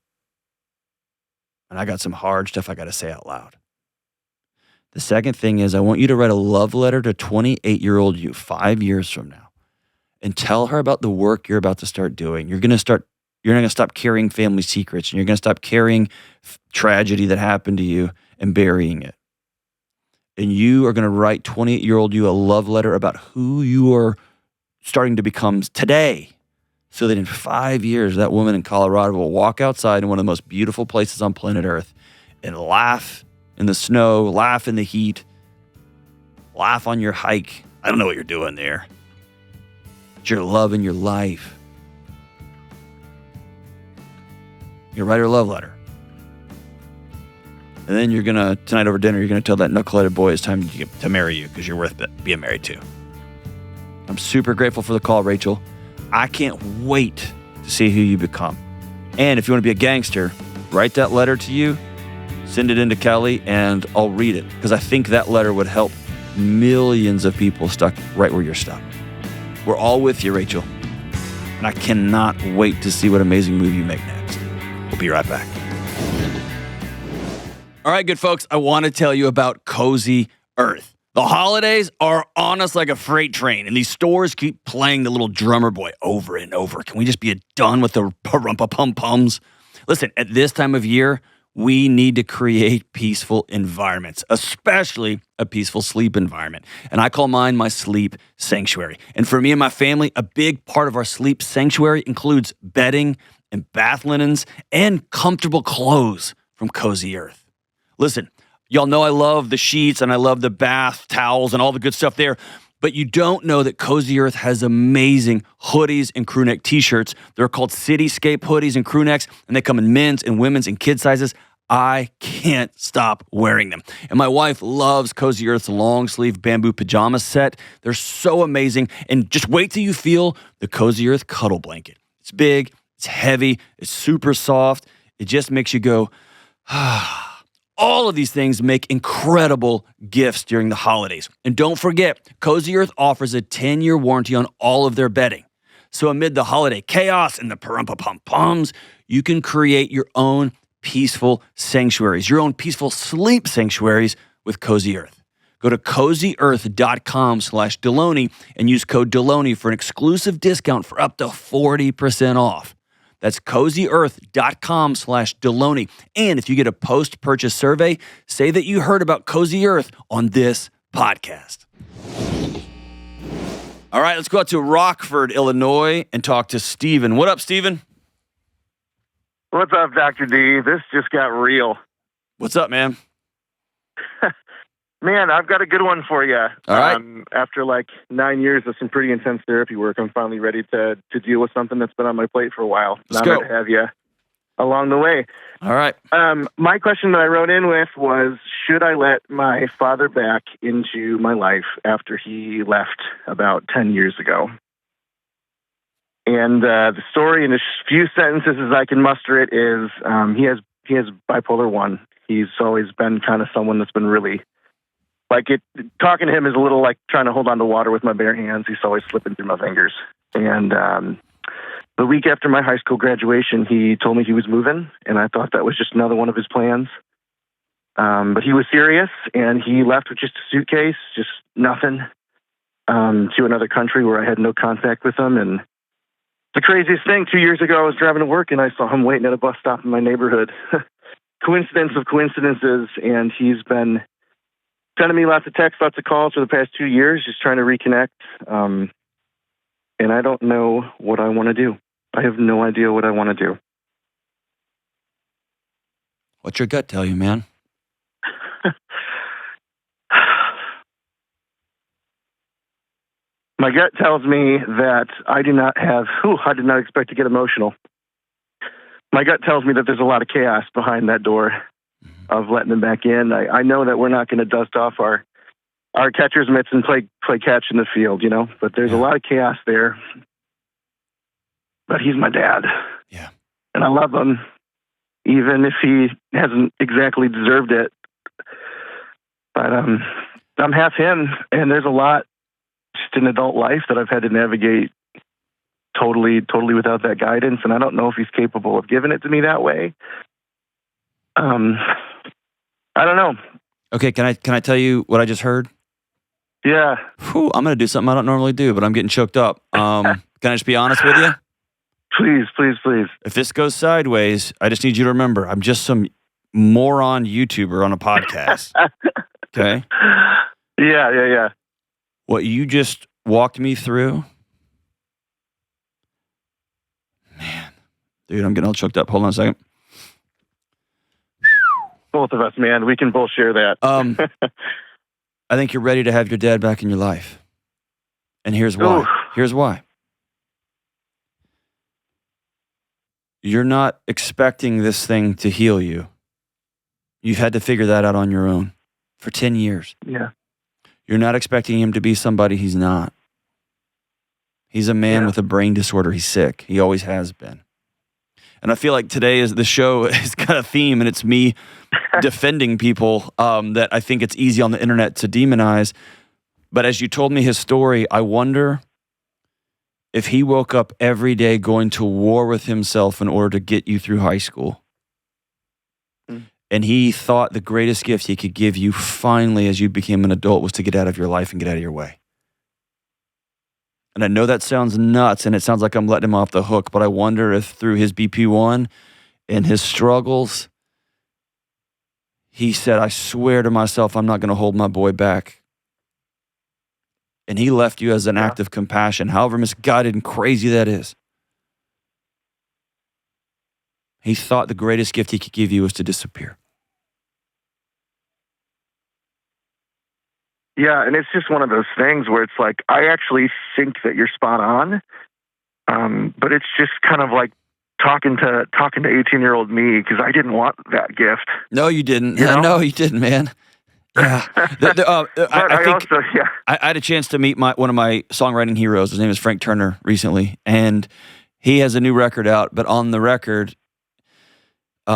And I got some hard stuff I got to say out loud. The second thing is I want you to write a love letter to 28-year-old you 5 years from now and tell her about the work you're about to start doing. You're not going to stop carrying family secrets, and you're going to stop carrying tragedy that happened to you and burying it. And you are going to write 28-year-old you a love letter about who you are starting to become today. So that in 5 years, that woman in Colorado will walk outside in one of the most beautiful places on planet Earth and laugh in the snow, laugh in the heat, laugh on your hike. I don't know what you're doing there. But you're loving your life. You write her a love letter. And then you're going to, tonight over dinner, you're going to tell that knuckleheaded boy it's time to marry you because you're worth being married to. I'm super grateful for the call, Rachel. I can't wait to see who you become. And if you want to be a gangster, write that letter to you, send it into Kelly, and I'll read it because I think that letter would help millions of people stuck right where you're stuck. We're all with you, Rachel. And I cannot wait to see what amazing move you make next. We'll be right back. All right, good folks, I want to tell you about Cozy Earth. The holidays are on us like a freight train, and these stores keep playing the little drummer boy over and over. Can we just be done with the parumpa-pum-pums? Listen, at this time of year, we need to create peaceful environments, especially a peaceful sleep environment. And I call mine my sleep sanctuary. And for me and my family, a big part of our sleep sanctuary includes bedding and bath linens and comfortable clothes from Cozy Earth. Listen, y'all know I love the sheets and I love the bath towels and all the good stuff there. But you don't know that Cozy Earth has amazing hoodies and crew neck t-shirts. They're called Cityscape hoodies and crew necks, and they come in men's and women's and kid sizes. I can't stop wearing them. And my wife loves Cozy Earth's long sleeve bamboo pajama set. They're so amazing. And just wait till you feel the Cozy Earth cuddle blanket. It's big, it's heavy, it's super soft. It just makes you go, ah. All of these things make incredible gifts during the holidays. And don't forget, Cozy Earth offers a 10-year warranty on all of their bedding. So amid the holiday chaos and the parumpa-pum-pums, you can create your own peaceful sanctuaries, your own peaceful sleep sanctuaries with Cozy Earth. Go to CozyEarth.com/Delony and use code Delony for an exclusive discount for up to 40% off. That's CozyEarth.com/Delony. And if you get a post-purchase survey, say that you heard about Cozy Earth on this podcast. All right, let's go out to Rockford, Illinois, and talk to Steven. What up, Steven? What's up, Dr. D? This just got real. What's up, man? Man, I've got a good one for you. All right. After like 9 years of some pretty intense therapy work, I'm finally ready to deal with something that's been on my plate for a while. Let's go. To have you along the way. All right. My question that I wrote in with was, should I let my father back into my life after he left about 10 years ago? And the story in as few sentences as I can muster it is he has bipolar 1. He's always been kind of someone that's been really... talking to him is a little like trying to hold on to water with my bare hands. He's always slipping through my fingers. And the week after my high school graduation, he told me he was moving, and I thought that was just another one of his plans. But he was serious, and he left with just a suitcase, just nothing, to another country where I had no contact with him. And the craziest thing, 2 years ago, I was driving to work, and I saw him waiting at a bus stop in my neighborhood. Coincidence of coincidences, and he's been sending me lots of texts, lots of calls for the past 2 years, just trying to reconnect. And I don't know what I want to do. I have no idea what I want to do. What's your gut tell you, man? My gut tells me that I did not expect to get emotional. My gut tells me that there's a lot of chaos behind that door of letting them back in. I know that we're not going to dust off our catcher's mitts and play catch in the field, but there's a lot of chaos there. But he's my dad. Yeah. And I love him, even if he hasn't exactly deserved it. But I'm half him, and there's a lot just in adult life that I've had to navigate totally without that guidance, and I don't know if he's capable of giving it to me that way. I don't know. Okay, can I tell you what I just heard? Yeah. Whew, I'm going to do something I don't normally do, but I'm getting choked up. Can I just be honest with you? Please. If this goes sideways, I just need you to remember, I'm just some moron YouTuber on a podcast. Okay? Yeah. What you just walked me through, man, dude, I'm getting all choked up. Hold on a second. Both of us, man. We can both share that. I think you're ready to have your dad back in your life. And here's why. Ooh. Here's why. You're not expecting this thing to heal you. You've had to figure that out on your own for 10 years. Yeah. You're not expecting him to be somebody he's not. He's a man with a brain disorder. He's sick. He always has been. And I feel like today is the show has got a theme, and it's me defending people that I think it's easy on the internet to demonize. But as you told me his story, I wonder if he woke up every day going to war with himself in order to get you through high school. And he thought the greatest gift he could give you finally as you became an adult was to get out of your life and get out of your way. And I know that sounds nuts, and it sounds like I'm letting him off the hook, but I wonder if through his BP1 and his struggles he said, I swear to myself, I'm not going to hold my boy back. And he left you as an act of compassion, however misguided and crazy that is. He thought the greatest gift he could give you was to disappear. Yeah, and it's just one of those things where it's like, I actually think that you're spot on, but it's just kind of like talking to 18-year-old me, because I didn't want that gift. No, you didn't. You know? No, you didn't, man. Yeah. I think also, I had a chance to meet one of my songwriting heroes. His name is Frank Turner recently, and he has a new record out. But on the record, he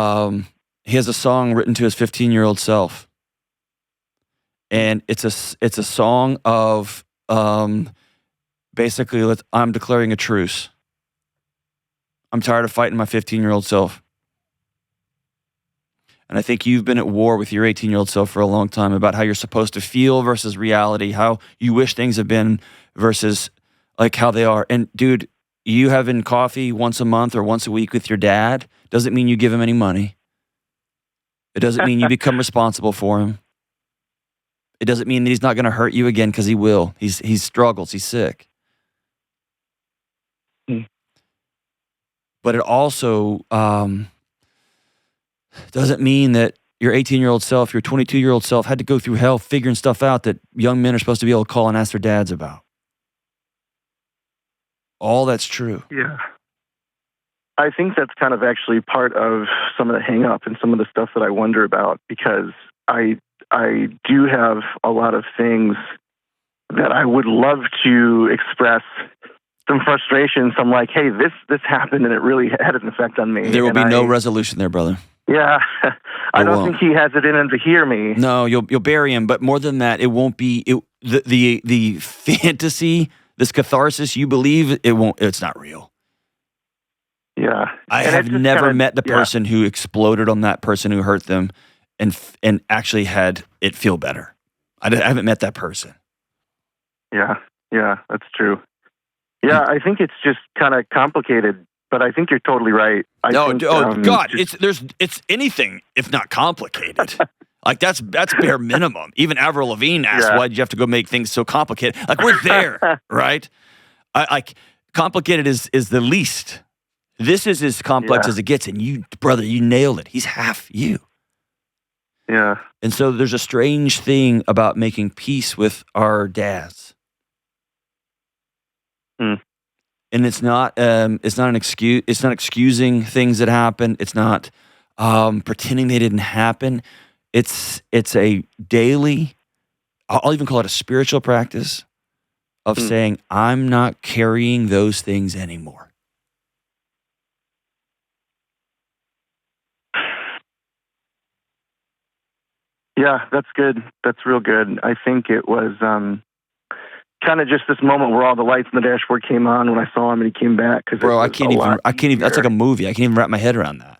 has a song written to his 15-year-old self, and it's a song of basically, I'm declaring a truce. I'm tired of fighting my 15-year-old self. And I think you've been at war with your 18-year-old self for a long time about how you're supposed to feel versus reality, how you wish things have been versus like how they are. And dude, you having coffee once a month or once a week with your dad doesn't mean you give him any money. It doesn't mean you become responsible for him. It doesn't mean that he's not going to hurt you again, because he will. He struggles. He's sick. But it also doesn't mean that your 18-year-old self, your 22-year-old self had to go through hell figuring stuff out that young men are supposed to be able to call and ask their dads about. All that's true. Yeah. I think that's kind of actually part of some of the hang up and some of the stuff that I wonder about, because I do have a lot of things that I would love to express some frustration. So I'm like, hey, this happened and it really had an effect on me. There will be no resolution there, brother. Yeah. I don't think he has it in him to hear me. No, you'll bury him. But more than that, it won't be the fantasy, this catharsis you believe, it's not real. Yeah. I have never met the person who exploded on that person who hurt them and actually had it feel better. I haven't met that person. Yeah, that's true. Yeah, I think it's just kind of complicated, but I think you're totally right. It's anything if not complicated. Like that's bare minimum. Even Avril Lavigne asked, "Why did you have to go make things so complicated?" Like we're there, right? Complicated is the least. This is as complex as it gets, and you, brother, you nailed it. He's half you. Yeah. And so there's a strange thing about making peace with our dads. And it's not an excuse. It's not excusing things that happen. It's not pretending they didn't happen. It's a daily, I'll even call it a spiritual practice of saying, I'm not carrying those things anymore. Yeah, that's good. That's real good. I think it was kind of just this moment where all the lights in the dashboard came on when I saw him and he came back. Bro, I can't even, that's like a movie. I can't even wrap my head around that.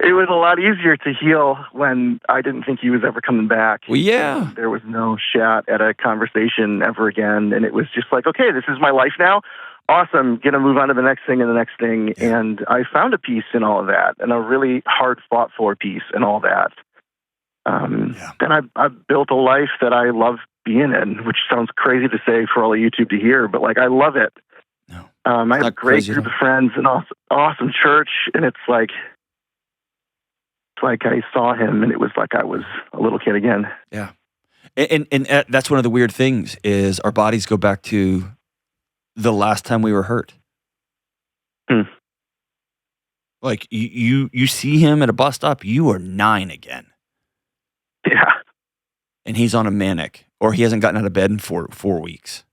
It was a lot easier to heal when I didn't think he was ever coming back. Well, yeah. There was no shot at a conversation ever again. And it was just like, okay, this is my life now. Awesome. Going to move on to the next thing and the next thing. Yeah. And I found a peace in all of that, and a really hard fought for peace in all that. And I've built a life that I love being in, which sounds crazy to say for all of YouTube to hear, but like I love it. No, I have a great group of friends and awesome church, and it's like I saw him and it was like I was a little kid again. Yeah. And that's one of the weird things is our bodies go back to the last time we were hurt. Like you see him at a bus stop, you are 9 again. Yeah. And he's on a manic, or he hasn't gotten out of bed in 4 weeks.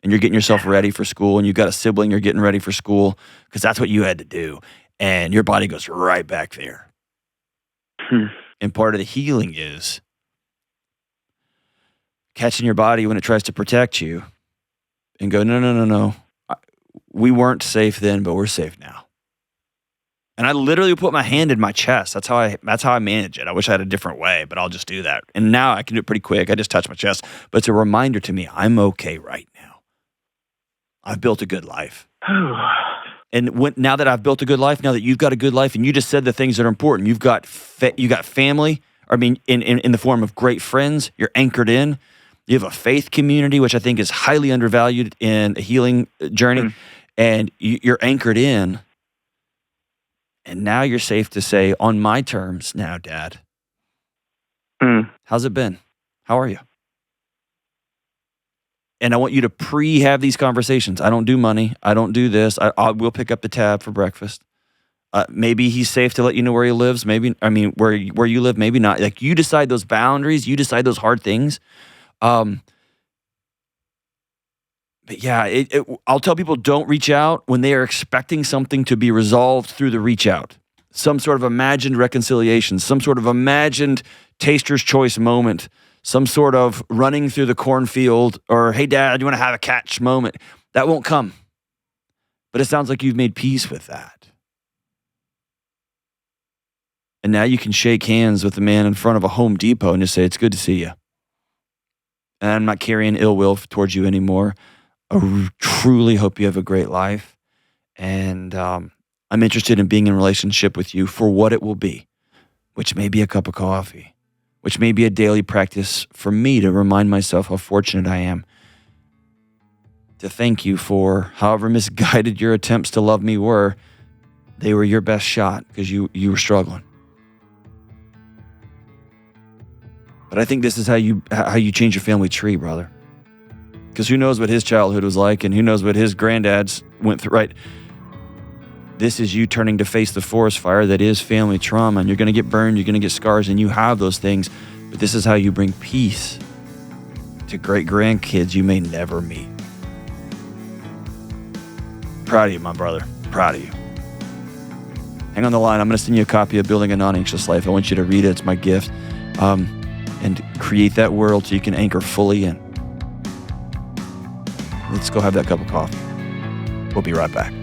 And you're getting yourself ready for school, and you've got a sibling you're getting ready for school because that's what you had to do. And your body goes right back there. And part of the healing is catching your body when it tries to protect you and go, no. We weren't safe then, but we're safe now. And I literally put my hand in my chest. That's how I manage it. I wish I had a different way, but I'll just do that. And now I can do it pretty quick. I just touch my chest. But it's a reminder to me, I'm okay right now. I've built a good life. And now that I've built a good life, now that you've got a good life, and you just said the things that are important, you've got family I mean, in the form of great friends. You're anchored in. You have a faith community, which I think is highly undervalued in a healing journey. And you're anchored in. And now you're safe to say, on my terms now, Dad. How's it been? How are you? And I want you to have these conversations. I don't do money. I don't do this. I will pick up the tab for breakfast. Maybe he's safe to let you know where he lives. Maybe, where you live, maybe not. Like, you decide those boundaries. You decide those hard things. But yeah, I'll tell people, don't reach out when they are expecting something to be resolved through the reach out. Some sort of imagined reconciliation, some sort of imagined taster's choice moment, some sort of running through the cornfield, or, hey, Dad, you want to have a catch moment. That won't come. But it sounds like you've made peace with that. And now you can shake hands with the man in front of a Home Depot and just say, it's good to see you. And I'm not carrying ill will towards you anymore. I truly hope you have a great life. And I'm interested in being in a relationship with you for what it will be, which may be a cup of coffee, which may be a daily practice for me to remind myself how fortunate I am, to thank you for however misguided your attempts to love me were. They were your best shot because you were struggling. But I think this is how you change your family tree, brother. Because who knows what his childhood was like, and who knows what his granddads went through, right? This is you turning to face the forest fire that is family trauma, and you're going to get burned, you're going to get scars, and you have those things. But this is how you bring peace to great grandkids you may never meet. Proud of you, my brother. Proud of you. Hang on the line. I'm going to send you a copy of Building a Non-Anxious Life. I want you to read it. It's my gift. And create that world so you can anchor fully in. Let's go have that cup of coffee. We'll be right back.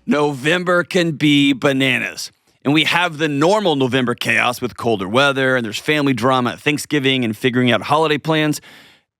November can be bananas. And we have the normal November chaos with colder weather, and there's family drama at Thanksgiving and figuring out holiday plans.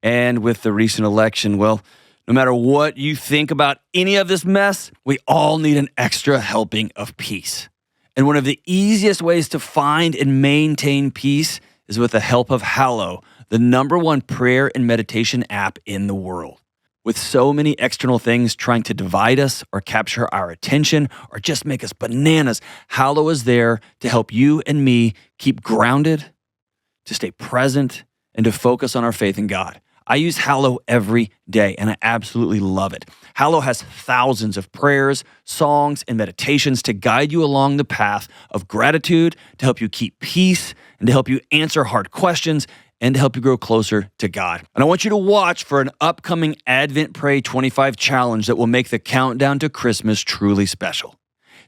And with the recent election, well, no matter what you think about any of this mess, we all need an extra helping of peace. And one of the easiest ways to find and maintain peace is with the help of Hallow, the #1 prayer and meditation app in the world. With so many external things trying to divide us or capture our attention or just make us bananas, Hallow is there to help you and me keep grounded, to stay present, and to focus on our faith in God. I use Hallow every day, and I absolutely love it. Hallow has thousands of prayers, songs, and meditations to guide you along the path of gratitude, to help you keep peace, and to help you answer hard questions, and to help you grow closer to God. And I want you to watch for an upcoming Advent Pray 25 challenge that will make the countdown to Christmas truly special.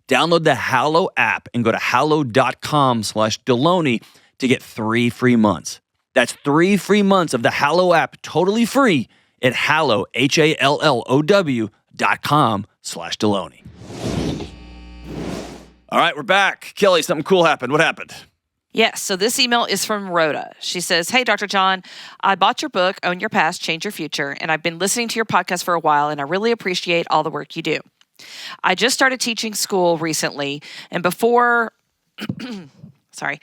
Download the Hallow app and go to hallow.com/Delony to get 3 free months. That's 3 free months of the Hallow app totally free at Hallow, HALLOW.com/Delony. All right, we're back. Kelly, something cool happened. What happened? Yes, so this email is from Rhoda. She says, hey, Dr. John, I bought your book, Own Your Past, Change Your Future, and I've been listening to your podcast for a while, and I really appreciate all the work you do. I just started teaching school recently, and before I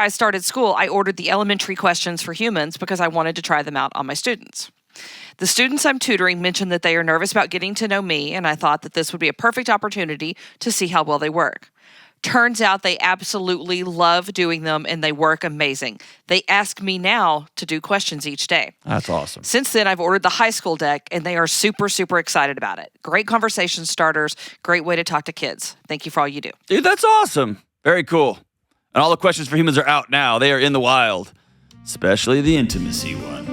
started school, I ordered the elementary questions for humans because I wanted to try them out on my students. The students I'm tutoring mentioned that they are nervous about getting to know me, and I thought that this would be a perfect opportunity to see how well they work. Turns out they absolutely love doing them, and they work amazing. They ask me now to do questions each day. That's awesome. Since then, I've ordered the high school deck, and they are super, super excited about it. Great conversation starters, great way to talk to kids. Thank you for all you do. Dude, that's awesome. Very cool. And all the questions for humans are out now. They are in the wild, especially the intimacy one.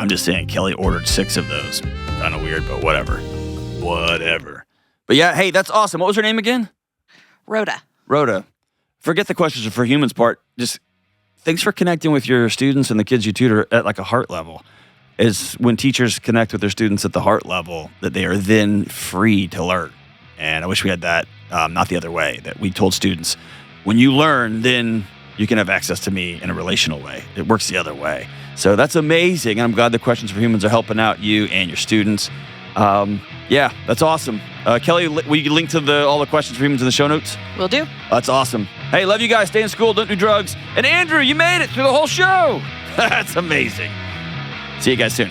I'm just saying, Kelly ordered 6 of those. Kind of weird, but whatever. But yeah, hey, that's awesome. What was her name again? Rhoda. Forget the questions for humans part. Just thanks for connecting with your students and the kids you tutor at like a heart level. It's when teachers connect with their students at the heart level that they are then free to learn. And I wish we had that, not the other way, that we told students, when you learn, then you can have access to me in a relational way. It works the other way. So that's amazing. I'm glad the questions for humans are helping out you and your students. Yeah, that's awesome. Kelly, will you link to all the questions for humans in the show notes? Will do. That's awesome. Hey, love you guys. Stay in school. Don't do drugs. And Andrew, you made it through the whole show. That's amazing. See you guys soon.